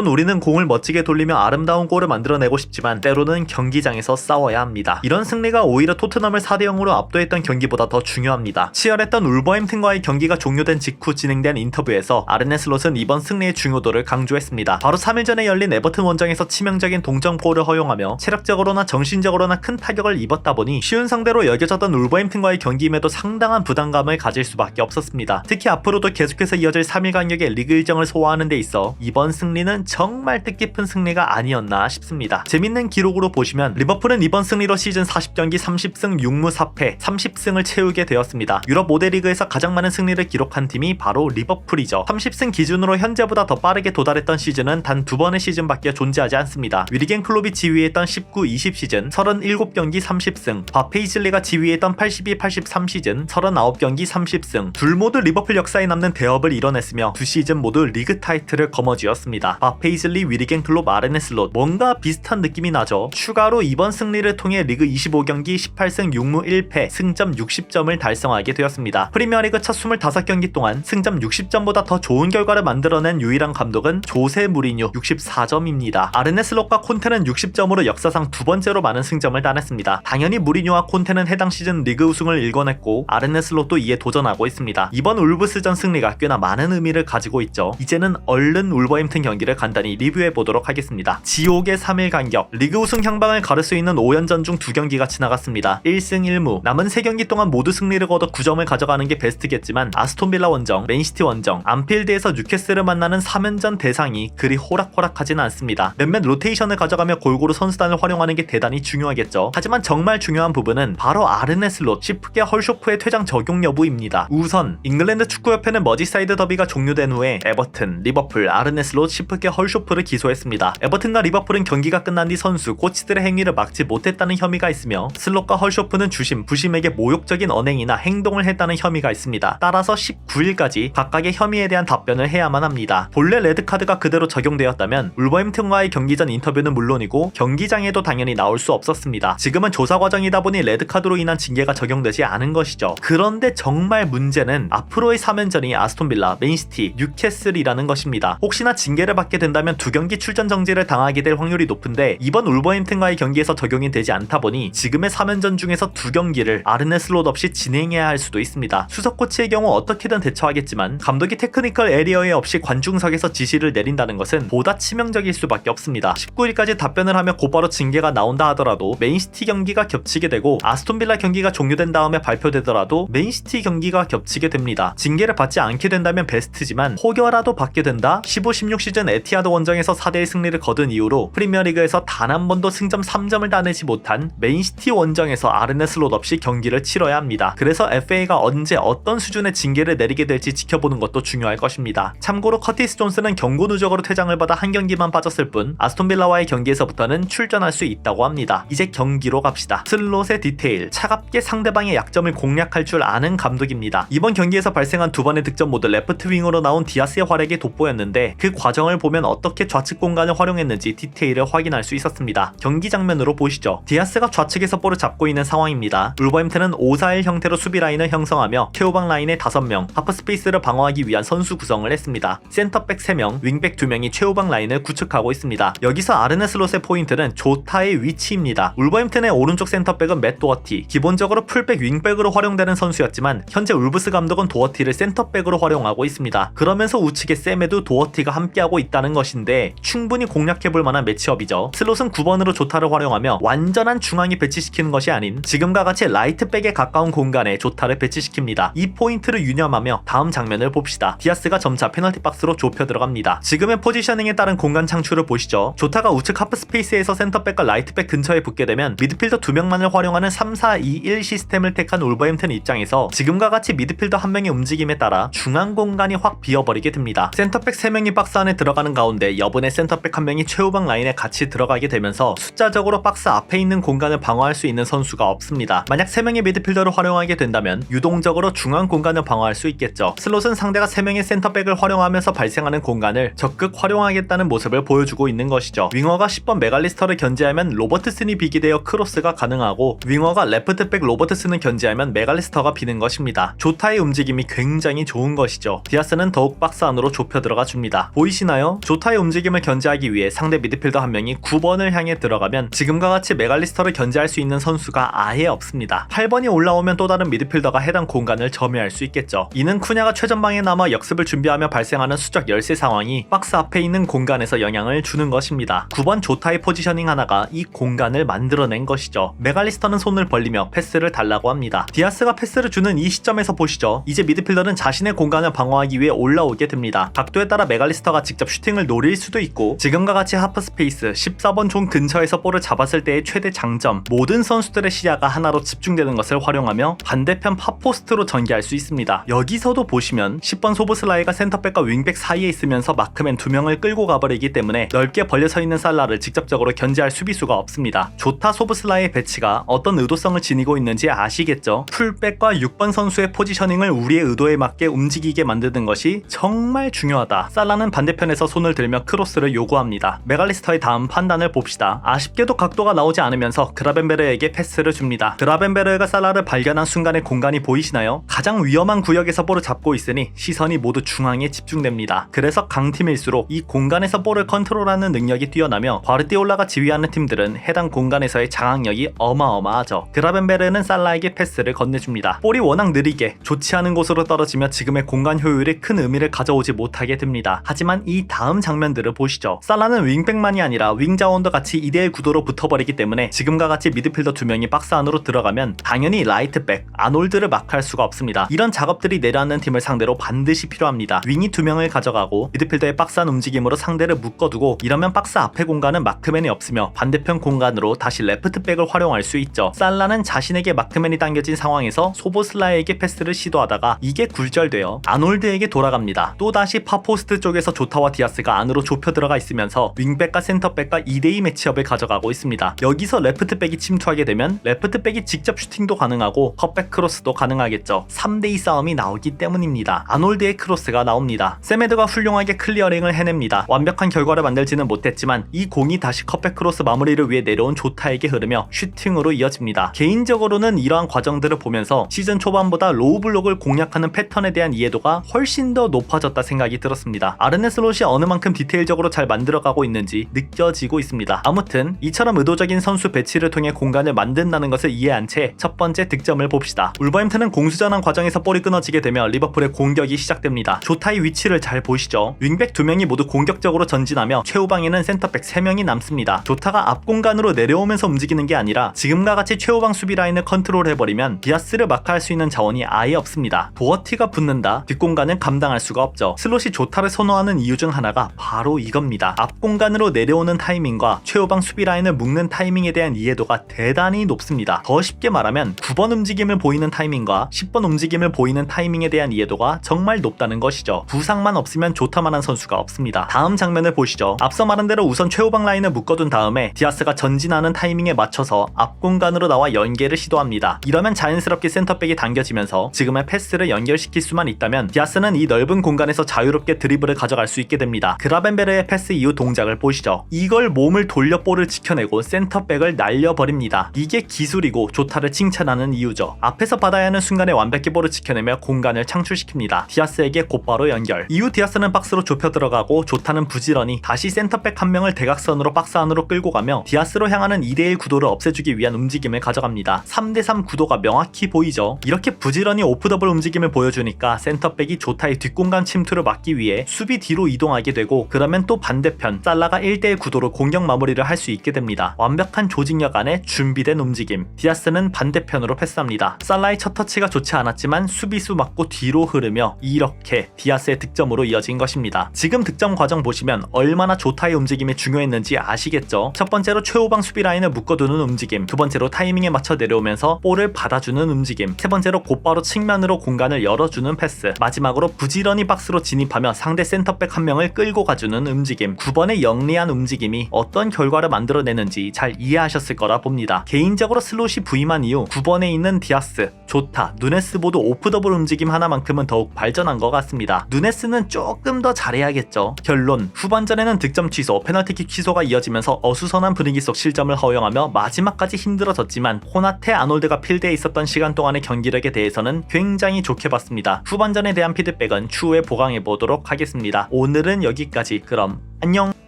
물론 우리는 공을 멋지게 돌리며 아름다운 골을 만들어내고 싶지만 때로는 경기장에서 싸워야 합니다. 이런 승리가 오히려 토트넘을 4대0으로 압도했던 경기보다 더 중요합니다. 치열했던 울버햄튼과의 경기가 종료된 직후 진행된 인터뷰에서 아르네 슬롯은 이번 승리의 중요도를 강조했습니다. 바로 3일 전에 열린 에버튼 원정에서 치명적인 동점골을 허용하며 체력적으로나 정신적으로나 큰 타격을 입었다 보니 쉬운 상대로 여겨졌던 울버햄튼과의 경기임에도 상당한 부담감을 가질 수밖에 없었습니다. 특히 앞으로도 계속해서 이어질 3일 간격의 리그 일정을 소화하는 데 있어 이번 승리는 정말 뜻깊은 승리가 아니었나 싶습니다. 재밌는 기록으로 보시면 리버풀은 이번 승리로 시즌 40경기 30승 6무 4패 30승을 채우게 되었습니다. 유럽 5대 리그에서 가장 많은 승리를 기록한 팀이 바로 리버풀이죠. 30승 기준으로 현재보다 더 빠르게 도달했던 시즌은 단 2번의 시즌밖에 존재하지 않습니다. 위리겐 클롭이 지휘했던 19-20 시즌 37경기 30승, 바페이즐리가 지휘했던 82-83 시즌 39경기 30승, 둘 모두 리버풀 역사에 남는 대업을 이뤄냈으며 두 시즌 모두 리그 타이틀을 거머쥐었습니다. 바페이즐리, 위리겐 클롭, 아르네 슬롯 뭔가 비슷한 느낌이 나죠. 추가로 이번 승리를 통해 리그 25경기 18승 6무 1패 승점 60점을 달성하게 되었습니다. 프리미어리그 첫 25경기 동안 승점 60점보다 더 좋은 결과를 만들어낸 유일한 감독은 조세 무리뉴 64점입니다. 아르네 슬롯과 콘테는 60점으로 역사상 두 번째로 많은 승점을 따냈습니다. 당연히 무리뉴와 콘테는 해당 시즌 리그 우승을 일궈냈고 아르네 슬롯도 이에 도전하고 있습니다. 이번 울브스전 승리가 꽤나 많은 의미를 가지고 있죠. 이제는 얼른 울버햄튼 경기를 간단히 리뷰해보도록 하겠습니다. 지옥의 3일 간격, 리그 우승 향방을 가를 수 있는 5연전 중 2경기가 지나갔습니다. 1승 1무, 남은 3경기 동안 모두 승리를 거둬 9점을 가져가는 게 베스트겠지만 아스톤빌라 원정, 맨시티 원정, 안필드에서 뉴캐슬을 만나는 3연전 대상이 그리 호락호락하지는 않습니다. 몇몇 로테이션을 가져가며 골고루 선수단을 활용하는 게 대단히 중요하겠죠. 하지만 정말 중요한 부분은 바로 아르네 슬롯, 시프게 헐쇼프의 퇴장 적용 여부입니다. 우선 잉글랜드 축구협회는 머지사이드 더비가 종료된 후에 에버튼, 리버풀, 아르네 슬롯, 시프게 헐쇼프를 기소했습니다. 에버튼과 리버풀은 경기가 끝난 뒤 선수, 코치들의 행위를 막지 못했다는 혐의가 있으며 슬롯과 헐쇼프는 주심, 부심에게 모욕적인 언행이나 행동을 했다는 혐의가 있습니다. 따라서 19일까지 각각의 혐의에 대한 답변을 해야만 합니다. 본래 레드카드가 그대로 적용되었다면 울버햄튼과의 경기 전 인터뷰는 물론이고 경기장에도 당연히 나올 수 없었습니다. 지금은 조사 과정이다 보니 레드카드로 인한 징계가 적용되지 않은 것이죠. 그런데 정말 문제는 앞으로의 3연전이 아스톤빌라, 맨시티, 뉴캐슬이라는 것입니다. 혹시나 징계를 받게 된다면 2경기 출전 정지를 당하게 될 확률이 높은데 이번 울버햄튼과의 경기에서 적용이 되지 않다 보니 지금의 3연전 중에서 2경기를 아르네 슬롯 없이 진행해야 할 수도 있습니다. 수석 코치의 경우 어떻게든 대처하겠지만 감독이 테크니컬 에리어에 없이 관중석에서 지시를 내린다는 것은 보다 치명적일 수밖에 없습니다. 19일까지 답변을 하며 곧바로 징계가 나온다 하더라도 맨시티 경기가 겹치게 되고 아스톤빌라 경기가 종료된 다음에 발표되더라도 맨시티 경기가 겹치게 됩니다. 징계를 받지 않게 된다면 베스트지만 혹여라도 받게 된다 15-16 시즌 에티하드 원정에서 4대1 승리를 거둔 이후로 프리미어리그에서 단 한 번도 승점 3점을 따내지 못한 맨시티 원정에서 아르네 슬롯 없이 경기를 치러야 합니다. 그래서 FA가 언제 어떤 수준의 징계를 내리게 될지 지켜보는 것도 중요할 것입니다. 참고로 커티스 존스는 경고 누적으로 퇴장을 받아 한 경기만 빠졌을 뿐 아스톤빌라와의 경기에서부터는 출전할 수 있다고 합니다. 이제 경기로 갑시다. 슬롯의 디테일, 차갑게 상대방의 약점을 공략할 줄 아는 감독입니다. 이번 경기에서 발생한 두 번의 득점 모두 레프트 윙으로 나온 디아스의 활약이 돋보였는데 그 과정을 보면 어떻게 좌측 공간을 활용했는지 디테일을 확인할 수 있었습니다. 경기 장면으로 보시죠. 디아스가 좌측에서 볼을 잡고 있는 상황입니다. 울버햄튼은 5-4-1 형태로 수비 라인을 형성하며 최후방 라인에 5명, 하프 스페이스를 방어하기 위한 선수 구성을 했습니다. 센터백 3명, 윙백 2명이 최후방 라인을 구축하고 있습니다. 여기서 아르네 슬롯의 포인트는 조타의 위치입니다. 울버햄튼의 오른쪽 센터백은 맷 도어티, 기본적으로 풀백 윙백으로 활용되는 선수였지만 현재 울브스 감독은 도어티를 센터백으로 활용하고 있습니다. 그러면서 우측에 세메두, 도어티가 함께하고 있다는 것인데 충분히 공략해볼 만한 매치업이죠. 슬롯은 9번으로 조타를 활용하며 완전한 중앙에 배치시키는 것이 아닌 지금과 같이 라이트백에 가까운 공간에 조타를 배치시킵니다. 이 포인트를 유념하며 다음 장면을 봅시다. 디아스가 점차 페널티 박스로 좁혀 들어갑니다. 지금의 포지셔닝에 따른 공간 창출을 보시죠. 조타가 우측 하프 스페이스에서 센터백과 라이트백 근처에 붙게 되면 미드필더 2명만을 활용하는 3-4-2-1 시스템을 택한 울버햄튼 입장에서 지금과 같이 미드필더 1명의 움직임에 따라 중앙 공간이 확 비어버리게 됩니다. 센터백 3명이 박스 안에 들어가는 가운데 여분의 센터백 한 명이 최후방 라인에 같이 들어가게 되면서 숫자적으로 박스 앞에 있는 공간을 방어할 수 있는 선수가 없습니다. 만약 3명의 미드필더를 활용하게 된다면 유동적으로 중앙 공간을 방어할 수 있겠죠. 슬롯은 상대가 3명의 센터백을 활용하면서 발생하는 공간을 적극 활용하겠다는 모습을 보여주고 있는 것이죠. 윙어가 10번 메갈리스터를 견제하면 로버트슨이 비게 되어 크로스가 가능하고, 윙어가 레프트백 로버트슨을 견제하면 메갈리스터가 비는 것입니다. 조타의 움직임이 굉장히 좋은 것이죠. 디아스는 더욱 박스 안으로 좁혀 들어가 줍니다. 보이시나요? 조타의 움직임을 견제하기 위해 상대 미드필더 한 명이 9번을 향해 들어가면 지금과 같이 메갈리스터를 견제할 수 있는 선수가 아예 없습니다. 8번이 올라오면 또 다른 미드필더가 해당 공간을 점유할 수 있겠죠. 이는 쿠냐가 최전방에 남아 역습을 준비하며 발생하는 수적 열세 상황이 박스 앞에 있는 공간에서 영향을 주는 것입니다. 9번 조타의 포지셔닝 하나가 이 공간을 만들어낸 것이죠. 메갈리스터는 손을 벌리며 패스를 달라고 합니다. 디아스가 패스를 주는 이 시점에서 보시죠. 이제 미드필더는 자신의 공간을 방어하기 위해 올라오게 됩니다. 각도에 따라 메갈리스터가 직접 슈팅을 노릴 수도 있고, 지금과 같이 하프 스페이스 14번 존 근처에서 볼을 잡았을 때의 최대 장점, 모든 선수들의 시야가 하나로 집중되는 것을 활용하며 반대편 팝포스트로 전개할 수 있습니다. 여기서도 보시면 10번 소보슬라이가 센터백과 윙백 사이에 있으면서 마크맨 2명을 끌고 가버리기 때문에 넓게 벌려서 있는 살라를 직접적으로 견제할 수비수가 없습니다. 조타 소보슬라이의 배치가 어떤 의도성을 지니고 있는지 아시겠죠? 풀백과 6번 선수의 포지셔닝을 우리의 의도에 맞게 움직이게 만드는 것이 정말 중요하다. 살라는 반대편에서 손을 들며 크로스를 요구합니다. 메갈리스터의 다음 판단을 봅시다. 아쉽게도 각도가 나오지 않으면서 그라벤베르에게 패스를 줍니다. 그라벤베르가 살라를 발견한 순간의 공간이 보이시나요? 가장 위험한 구역에서 볼을 잡고 있으니 시선이 모두 중앙에 집중됩니다. 그래서 강팀일수록 이 공간에서 볼을 컨트롤하는 능력이 뛰어나며 과르디올라가 지휘하는 팀들은 해당 공간에서의 장악력이 어마어마하죠. 그라벤베르는 살라에게 패스를 건네줍니다. 볼이 워낙 느리게 좋지 않은 곳으로 떨어지며 지금의 공간 효율이 큰 의미를 가져오지 못하게 됩니다. 하지만 이 다음 장면들을 보시죠. 살라는 윙백만이 아니라 윙자원도 같이 2대1 구도로 붙어버리기 때문에 지금과 같이 미드필더 2명이 박스 안으로 들어가면 당연히 라이트백 아놀드를 마크할 수가 없습니다. 이런 작업들이 내려앉는 팀을 상대로 반드시 필요합니다. 윙이 2명을 가져가고 미드필더의 박스 안 움직임으로 상대를 묶어두고, 이러면 박스 앞의 공간은 마크맨이 없으며 반대편 공간으로 다시 레프트백을 활용할 수 있죠. 살라는 자신에게 마크맨이 당겨진 상황에서 소보슬라에게 패스를 시도하다가 이게 굴절되어 아놀드에게 돌아갑니다. 또다시 파포스트 쪽에서 조타와 디아스가 안으로 좁혀 들어가 있으면서 윙백과 센터백과 2대2 매치업을 가져가고 있습니다. 여기서 레프트백이 침투하게 되면 레프트백이 직접 슈팅도 가능하고 컵백 크로스도 가능하겠죠. 3대2 싸움이 나오기 때문입니다. 아놀드의 크로스가 나옵니다. 세메드가 훌륭하게 클리어링을 해냅니다. 완벽한 결과를 만들지는 못했지만 이 공이 다시 컵백 크로스 마무리를 위해 내려온 조타에게 흐르며 슈팅으로 이어집니다. 개인적으로는 이러한 과정들을 보면서 시즌 초반보다 로우 블록을 공략하는 패턴에 대한 이해도가 훨씬 더 높아졌다 생각이 들었습니다. 아르네 슬롯이 어느 만큼 디테일적으로 잘 만들어가고 있는지 느껴지고 있습니다. 아무튼 이처럼 의도적인 선수 배치를 통해 공간을 만든다는 것을 이해한 채 첫 번째 득점을 봅시다. 울버햄튼은 공수전환 과정에서 볼이 끊어지게 되며 리버풀의 공격이 시작됩니다. 조타의 위치를 잘 보시죠. 윙백 2명이 모두 공격적으로 전진하며 최후방에는 센터백 3명이 남습니다. 조타가 앞 공간으로 내려오면서 움직이는 게 아니라 지금과 같이 최후방 수비 라인을 컨트롤해버리면 디아스를 마크할 수 있는 자원이 아예 없습니다. 도어티가 붙는다, 뒷공간은 감당할 수가 없죠. 슬롯이 조타를 선호하는 이유 중 하나가 바로 이겁니다. 앞 공간으로 내려오는 타이밍과 최후방 수비 라인을 묶는 타이밍에 대한 이해도가 대단히 높습니다. 더 쉽게 말하면 9번 움직임을 보이는 타이밍과 10번 움직임을 보이는 타이밍에 대한 이해도가 정말 높다는 것이죠. 부상만 없으면 조타만한 선수가 없습니다. 다음 장면을 보시죠. 앞서 말한 대로 우선 최후방 라인을 묶어둔 다음에 디아스가 전진하는 타이밍에 맞춰서 앞 공간으로 나와 연계를 시도합니다. 이러면 자연스럽게 센터백이 당겨지면서 지금의 패스를 연결시킬 수만 있다면 디아스는 이 넓은 공간에서 자유롭게 드리블을 가져갈 수 있게 됩니다. 그라벤베르의 패스 이후 동작을 보시죠. 이걸 몸을 돌려 볼을 지켜내고 센터백을 날려버립니다. 이게 기술이고 조타를 칭찬하는 이유죠. 앞에서 받아야 하는 순간에 완벽히 볼을 지켜내며 공간을 창출시킵니다. 디아스에게 곧바로 연결. 이후 디아스는 박스로 좁혀 들어가고 조타는 부지런히 다시 센터백 한 명을 대각선으로 박스 안으로 끌고 가며 디아스로 향하는 2대1 구도를 없애주기 위한 움직임을 가져갑니다. 3대3 구도가 명확히 보이죠. 이렇게 부지런히 오프더블 움직임을 보여주니까 센터백이 조타의 뒷공간 침투를 막기 위해 수비 뒤로 이동하게 되고, 그러면 또 반대편 살라가 1대1 구도로 공격 마무리를 할 수 있게 됩니다. 완벽한 조직력 안에 준비된 움직임. 디아스는 반대편으로 패스합니다. 살라의 첫 터치가 좋지 않았지만 수비수 맞고 뒤로 흐르며 이렇게 디아스의 득점으로 이어진 것입니다. 지금 득점 과정 보시면 얼마나 조타의 움직임이 중요했는지 아시겠죠? 첫 번째로 최후방 수비 라인을 묶어두는 움직임, 두 번째로 타이밍에 맞춰 내려오면서 볼을 받아주는 움직임, 세 번째로 곧바로 측면으로 공간을 열어주는 패스, 마지막으로 부지런히 박스로 진입하며 상대 센터백 한 명을 끌고 가주는 움직임, 9번의 영리한 움직임이 어떤 결과를 만들어내는지 잘 이해하셨을 거라 봅니다. 개인적으로 슬롯이 부임한 이후 9번에 있는 디아스, 조타, 누네스 모두 오프 더블 움직임 하나만큼은 더욱 발전한 것 같습니다. 누네스는 조금 더 잘해야겠죠. 결론, 후반전에는 득점 취소, 페널티킥 취소가 이어지면서 어수선한 분위기 속 실점을 허용하며 마지막까지 힘들어졌지만 호나테 아놀드가 필드에 있었던 시간 동안의 경기력에 대해서는 굉장히 좋게 봤습니다. 후반전에 대한 피드백은 추후에 보강해 보도록 하겠습니다. 오늘은 여기까지. 그럼 안녕.